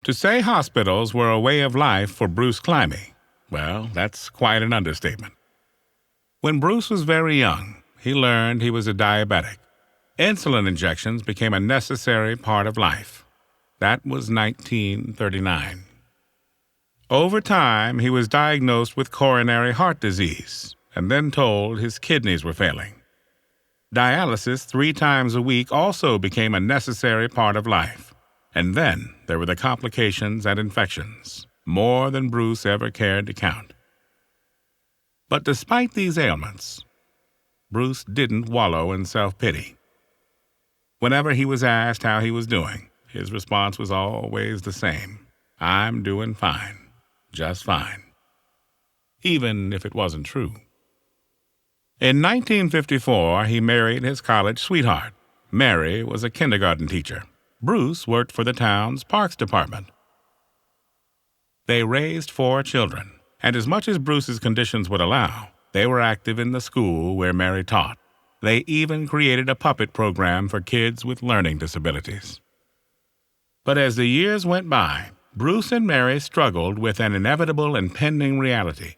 To say hospitals were a way of life for Bruce Climie, well, that's quite an understatement. When Bruce was very young, he learned he was a diabetic. Insulin injections became a necessary part of life. That was 1939. Over time, he was diagnosed with coronary heart disease and then told his kidneys were failing. Dialysis 3 times a week also became a necessary part of life. And then there were the complications and infections, more than Bruce ever cared to count. But despite these ailments, Bruce didn't wallow in self-pity. Whenever he was asked how he was doing, his response was always the same: "I'm doing fine, just fine," even if it wasn't true. In 1954, he married his college sweetheart. Mary was a kindergarten teacher. Bruce worked for the town's parks department. They raised 4 children, and as much as Bruce's conditions would allow, they were active in the school where Mary taught. They even created a puppet program for kids with learning disabilities. But as the years went by, Bruce and Mary struggled with an inevitable and pending reality: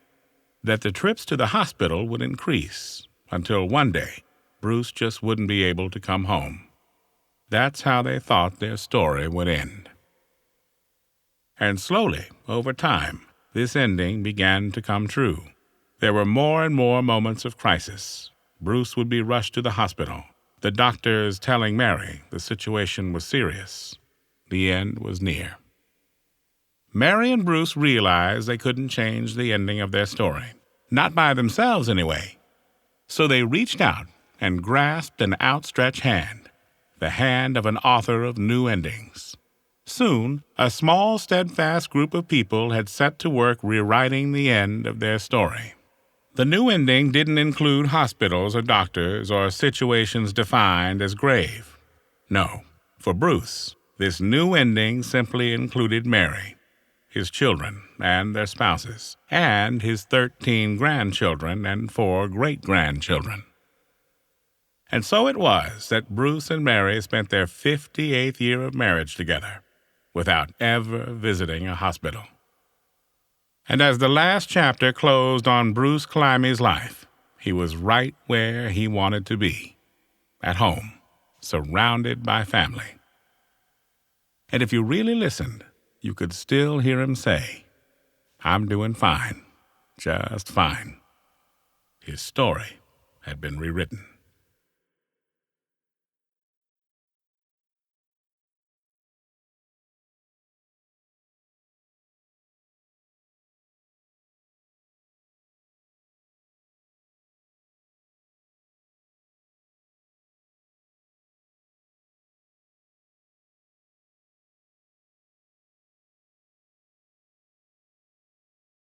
that the trips to the hospital would increase until one day Bruce just wouldn't be able to come home. That's how they thought their story would end. And slowly, over time, this ending began to come true. There were more and more moments of crisis. Bruce would be rushed to the hospital, the doctors telling Mary the situation was serious. The end was near. Mary and Bruce realized they couldn't change the ending of their story, not by themselves anyway. So they reached out and grasped an outstretched hand, the hand of an author of new endings. Soon, a small, steadfast group of people had set to work rewriting the end of their story. The new ending didn't include hospitals or doctors or situations defined as grave. No, for Bruce, this new ending simply included Mary, his children and their spouses, and his 13 grandchildren and 4 great-grandchildren. And so it was that Bruce and Mary spent their 58th year of marriage together, without ever visiting a hospital. And as the last chapter closed on Bruce Climie's life, he was right where he wanted to be, at home, surrounded by family. And if you really listened, you could still hear him say, "I'm doing fine, just fine." His story had been rewritten.